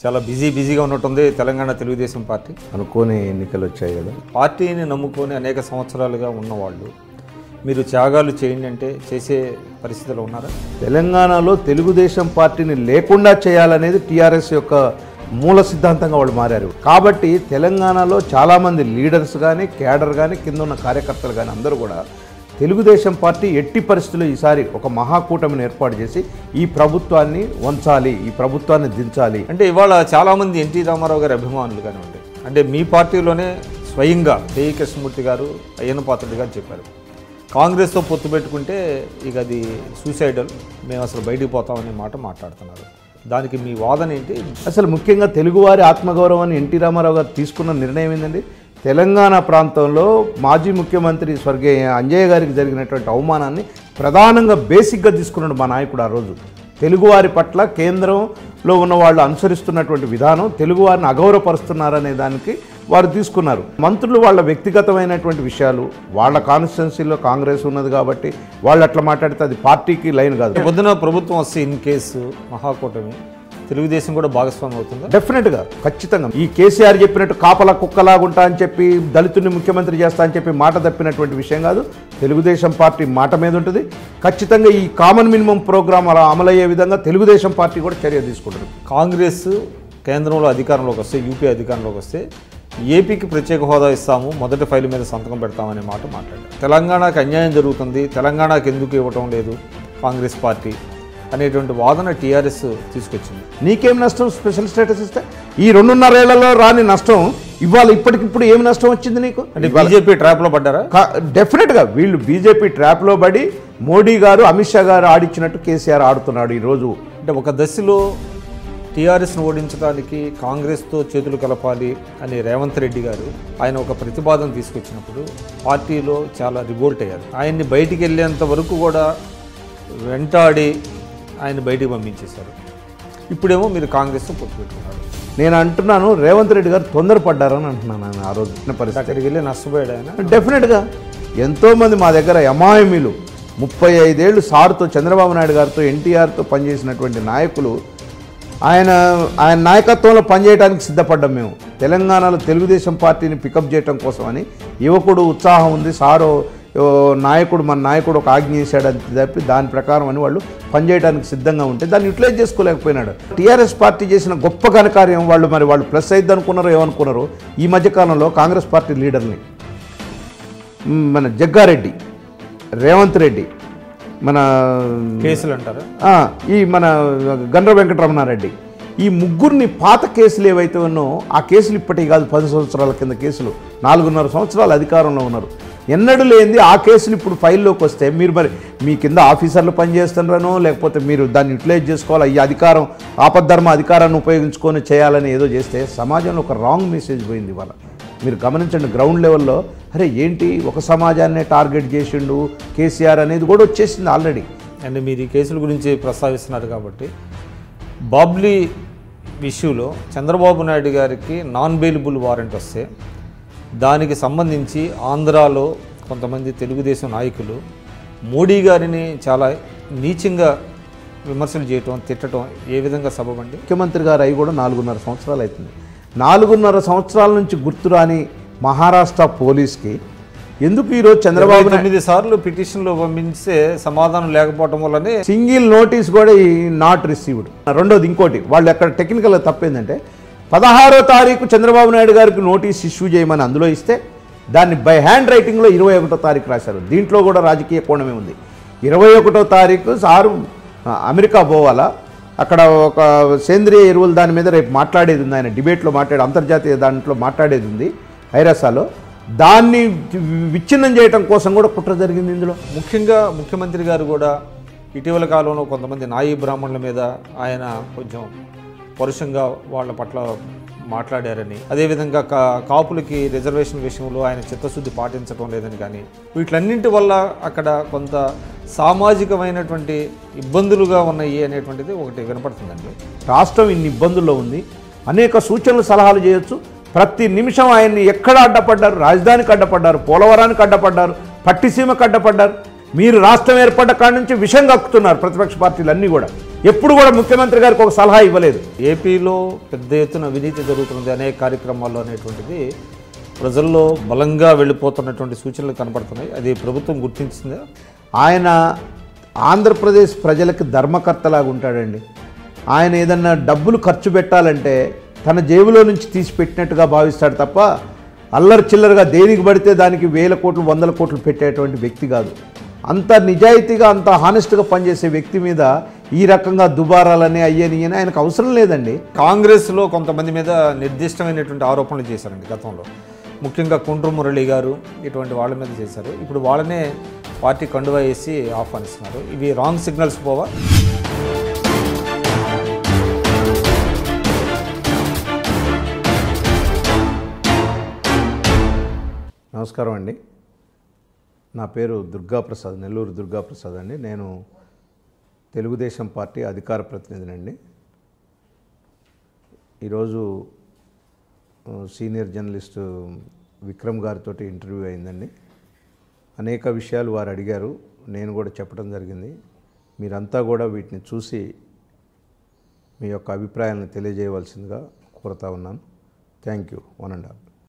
చాలా బిజీగా ఉన్నట్టుంది తెలంగాణ తెలుగుదేశం పార్టీ. అనుకోని ఎన్నికలు వచ్చాయి కదా. పార్టీని నమ్ముకొని అనేక సంవత్సరాలుగా ఉన్నవాళ్ళు మీరు త్యాగాలు చేయండి అంటే చేసే పరిస్థితులు ఉన్నారా? తెలంగాణలో తెలుగుదేశం పార్టీని లేకుండా చేయాలనేది టీఆర్ఎస్ యొక్క మూల సిద్ధాంతంగా వాళ్ళు మారారు. కాబట్టి తెలంగాణలో చాలామంది లీడర్స్ కానీ కేడర్ కానీ కింద ఉన్న కార్యకర్తలు కానీ అందరూ కూడా తెలుగుదేశం పార్టీ ఎట్టి పరిస్థితుల్లో ఈసారి ఒక మహాకూటమిని ఏర్పాటు చేసి ఈ ప్రభుత్వాన్ని వంచాలి, ఈ ప్రభుత్వాన్ని దించాలి. అంటే ఇవాళ చాలామంది ఎన్టీ రామారావు గారి అభిమానులు కానివ్వండి, అంటే మీ పార్టీలోనే స్వయంగా కే కృష్ణమూర్తి గారు, అయ్యన్న పాత్రుడు గారు చెప్పారు, కాంగ్రెస్తో పొత్తు పెట్టుకుంటే ఇక అది సూసైడల్, మేము అసలు బయటికి పోతామనే మాట మాట్లాడుతున్నారు. దానికి మీ వాదన ఏంటి? అసలు ముఖ్యంగా తెలుగువారి ఆత్మగౌరవాన్ని ఎన్టీ రామారావు గారు తీసుకున్న నిర్ణయం ఏంటండి? తెలంగాణ ప్రాంతంలో మాజీ ముఖ్యమంత్రి స్వర్గీయ అంజయ్య గారికి జరిగినటువంటి అవమానాన్ని ప్రధానంగా బేసిక్గా తీసుకున్నాడు మా నాయకుడు. ఆ రోజు తెలుగువారి పట్ల కేంద్రంలో ఉన్న వాళ్ళు అనుసరిస్తున్నటువంటి విధానం తెలుగువారిని అగౌరవపరుస్తున్నారనే దానికి వారు తీసుకున్నారు. మంత్రులు వాళ్ళ వ్యక్తిగతమైనటువంటి విషయాలు, వాళ్ళ కాన్స్టిట్యున్సీలో కాంగ్రెస్ ఉన్నది కాబట్టి వాళ్ళు అట్లా మాట్లాడితే అది పార్టీకి లైన్ కాదు. పొద్దున ప్రభుత్వం వస్తే ఇన్ కేసు మహాకూటమి తెలుగుదేశం కూడా భాగస్వామి అవుతుంది. డెఫినెట్గా, ఖచ్చితంగా. ఈ కేసీఆర్ చెప్పినట్టు కాపలా కుక్కలాగుంటా అని చెప్పి దళితుడిని ముఖ్యమంత్రి చేస్తా అని చెప్పి మాట తప్పినటువంటి విషయం కాదు. తెలుగుదేశం పార్టీ మాట మీద ఉంటుంది. ఖచ్చితంగా ఈ కామన్ మినిమం ప్రోగ్రాం అలా అమలయ్యే విధంగా తెలుగుదేశం పార్టీ కూడా చర్య తీసుకుంటుంది. కాంగ్రెస్ కేంద్రంలో అధికారంలోకి వస్తే, యూపీ అధికారంలోకి వస్తే ఏపీకి ప్రత్యేక హోదా ఇస్తాము, మొదటి ఫైల్ మీద సంతకం పెడతామనే మాట మాట్లాడారు. తెలంగాణకు అన్యాయం జరుగుతుంది, తెలంగాణకు ఎందుకు ఇవ్వటం లేదు కాంగ్రెస్ పార్టీ అనేటువంటి వాదన టీఆర్ఎస్ తీసుకొచ్చింది. నీకేం నష్టం స్పెషల్ స్టేటస్ ఇస్తే? ఈ 2.5 ఏళ్లలో రాని నష్టం ఇవాళ ఇప్పటికిప్పుడు ఏమి నష్టం వచ్చింది నీకు? అంటే బీజేపీ ట్రాప్లో పడ్డారా? డెఫినెట్గా వీళ్ళు బీజేపీ ట్రాప్లో పడి మోడీ గారు, అమిత్ షా గారు ఆడిచ్చినట్టు కేసీఆర్ ఆడుతున్నాడు ఈరోజు. అంటే ఒక దశలో టీఆర్ఎస్ను ఓడించడానికి కాంగ్రెస్తో చేతులు కలపాలి అని రేవంత్ రెడ్డి గారు ఆయన ఒక ప్రతిపాదన తీసుకొచ్చినప్పుడు పార్టీలో చాలా రివోల్ట్ అయ్యారు. ఆయన్ని బయటికి వెళ్ళేంత వరకు కూడా వెంటాడి ఆయన బయటికి పంపించేశారు. ఇప్పుడేమో మీరు కాంగ్రెస్తో పొత్తు పెట్టుకున్నారు. నేను అంటున్నాను రేవంత్ రెడ్డి గారు తొందరపడ్డారని అంటున్నాను. ఆయన ఆ రోజు పరిస్థితి అక్కడికి వెళ్ళి నష్టపోయాడు ఆయన. డెఫినెట్గా ఎంతోమంది మా దగ్గర అమాయమీలు 35 ఏళ్ళు సార్తో, చంద్రబాబు నాయుడు గారితో, ఎన్టీఆర్తో పనిచేసినటువంటి నాయకులు ఆయన నాయకత్వంలో పనిచేయడానికి సిద్ధపడ్డాం మేము. తెలంగాణలో తెలుగుదేశం పార్టీని పికప్ చేయడం కోసమని యువకుడు ఉత్సాహం ఉంది, సారో నాయకుడు మన నాయకుడు ఒక ఆజ్ఞ చేశాడని తప్పి దాని ప్రకారం అని వాళ్ళు పనిచేయడానికి సిద్ధంగా ఉంటే దాన్ని యూటిలైజ్ చేసుకోలేకపోయినాడు. టీఆర్ఎస్ పార్టీ చేసిన గొప్ప ఘనకార్యం వాళ్ళు ప్లస్ అయింది అనుకున్నారో ఏమనుకున్నారో, ఈ మధ్యకాలంలో కాంగ్రెస్ పార్టీ లీడర్ని మన జగ్గారెడ్డి, రేవంత్ రెడ్డి, మన కేసులు అంటారు ఈ మన గండ్ర వెంకటరమణారెడ్డి, ఈ ముగ్గురిని పాత కేసులు ఏవైతే ఉన్నో ఆ కేసులు ఇప్పటికి కాదు, 10 సంవత్సరాల కింద కేసులు, 4.5 సంవత్సరాలు అధికారంలో ఉన్నారు. ఎన్నడూ లేనిది ఆ కేసులు ఇప్పుడు ఫైల్లోకి వస్తే మీరు మరి మీ కింద ఆఫీసర్లు పనిచేస్తున్నారనో లేకపోతే మీరు దాన్ని యూటిలైజ్ చేసుకోవాలి, ఈ అధికారం ఆపద్ధర్మ అధికారాన్ని ఉపయోగించుకొని చేయాలని ఏదో చేస్తే సమాజంలో ఒక రాంగ్ మెసేజ్ పోయింది. ఇవాళ మీరు గమనించండి, గ్రౌండ్ లెవెల్లో అరే ఏంటి ఒక సమాజాన్నే టార్గెట్ చేసిండు కేసీఆర్ అనేది కూడా వచ్చేసింది ఆల్రెడీ. అండ్ మీరు ఈ కేసుల గురించి ప్రస్తావిస్తున్నారు కాబట్టి బాబ్లీ ఇష్యూలో చంద్రబాబు నాయుడు గారికి నాన్ బెయిలబుల్ వారెంట్ వస్తే దానికి సంబంధించి ఆంధ్రాలో కొంతమంది తెలుగుదేశం నాయకులు మోడీ గారిని చాలా నీచంగా విమర్శలు చేయటం, తిట్టడం ఏ విధంగా సబబండి? ముఖ్యమంత్రి గారు అయి కూడా 4.5 సంవత్సరాలు అవుతుంది. 4.5 సంవత్సరాల నుంచి గుర్తురాని మహారాష్ట్ర పోలీస్కి ఎందుకు ఈరోజు చంద్రబాబు 9 సార్లు పిటిషన్లు పంపిస్తే సమాధానం లేకపోవడం వల్లనే సింగిల్ నోటీస్ కూడా నాట్ రిసీవ్డ్. రెండోది ఇంకోటి, వాళ్ళు ఎక్కడ టెక్నికల్గా తప్పేందంటే 16వ తారీఖు చంద్రబాబు నాయుడు గారికి నోటీస్ ఇష్యూ చేయమని అందులో ఇస్తే దాన్ని బై హ్యాండ్ రైటింగ్లో 21వ తారీఖు రాశారు. దీంట్లో కూడా రాజకీయ కోణమే ఉంది. 21వ తారీఖు సారు అమెరికా పోవాలా, అక్కడ ఒక సేంద్రియ ఎరువుల దాని మీద రేపు మాట్లాడేది ఉంది, ఆయన డిబేట్లో అంతర్జాతీయ దాంట్లో మాట్లాడేది ఉంది ఐరాసాలో, దాన్ని విచ్ఛిన్నం చేయడం కోసం కూడా కుట్ర జరిగింది ఇందులో. ముఖ్యంగా ముఖ్యమంత్రి గారు కూడా ఇటీవల కాలంలో కొంతమంది నాయీ బ్రాహ్మణుల మీద ఆయన కొంచెం పరుషంగా వాళ్ళ పట్ల మాట్లాడారని, అదేవిధంగా కాపులకి రిజర్వేషన్ విషయంలో ఆయన చిత్తశుద్ధి పాటించడం లేదని, కానీ వీటిలన్నింటి వల్ల అక్కడ కొంత సామాజికమైనటువంటి ఇబ్బందులుగా ఉన్నాయి అనేటువంటిది ఒకటి వినపడుతుందండి. రాష్ట్రం ఇన్ని ఇబ్బందుల్లో ఉంది, అనేక సూచనలు సలహాలు చేయొచ్చు. ప్రతి నిమిషం ఆయన్ని ఎక్కడ అడ్డపడ్డారు? రాజధానికి అడ్డపడ్డారు, పోలవరానికి అడ్డపడ్డారు, పట్టిసీమకు అడ్డపడ్డారు. మీరు రాష్ట్రం ఏర్పడ్డ కాడి నుంచి విషం కక్కుతున్నారు ప్రతిపక్ష పార్టీలు అన్నీ కూడా. ఎప్పుడు కూడా ముఖ్యమంత్రి గారికి ఒక సలహా ఇవ్వలేదు. ఏపీలో పెద్ద ఎత్తున అవినీతి జరుగుతుంది అనేక కార్యక్రమాల్లో అనేటువంటిది ప్రజల్లో బలంగా వెళ్ళిపోతున్నటువంటి సూచనలు కనపడుతున్నాయి. అది ప్రభుత్వం గుర్తించిందా? ఆయన ఆంధ్రప్రదేశ్ ప్రజలకు ధర్మకర్తలాగా ఉంటాడండి. ఆయన ఏదన్నా డబ్బులు ఖర్చు పెట్టాలంటే తన జేబులో నుంచి తీసి పెట్టినట్టుగా భావిస్తాడు తప్ప అల్లరి చిల్లరగా దేనికి పడితే దానికి 1000 కోట్లు 100 కోట్లు పెట్టేటువంటి వ్యక్తి కాదు. అంత నిజాయితీగా అంత హానెస్ట్గా పనిచేసే వ్యక్తి మీద ఈ రకంగా దుబారాలని అయ్యని ఆయనకు అవసరం లేదండి. కాంగ్రెస్లో కొంతమంది మీద నిర్దిష్టమైనటువంటి ఆరోపణలు చేశారండి గతంలో, ముఖ్యంగా కుండ్రు మురళి గారు ఇటువంటి వాళ్ళ మీద చేశారు. ఇప్పుడు వాళ్ళనే పార్టీ కండువా వేసి ఆహ్వానిస్తున్నారు. ఇవి రాంగ్ సిగ్నల్స్ పోవా? నమస్కారం అండి. నా పేరు దుర్గాప్రసాద్, నెల్లూరు దుర్గాప్రసాద్ అండి. నేను తెలుగుదేశం పార్టీ అధికార ప్రతినిధినండి. ఈరోజు సీనియర్ జర్నలిస్టు విక్రమ్ గారితో ఇంటర్వ్యూ అయిందండి. అనేక విషయాలు వారు అడిగారు, నేను కూడా చెప్పడం జరిగింది. మీరంతా కూడా వీటిని చూసి మీ యొక్క అభిప్రాయాలను తెలియజేయవలసిందిగా కోరుతా ఉన్నాను. Thank you, one and all.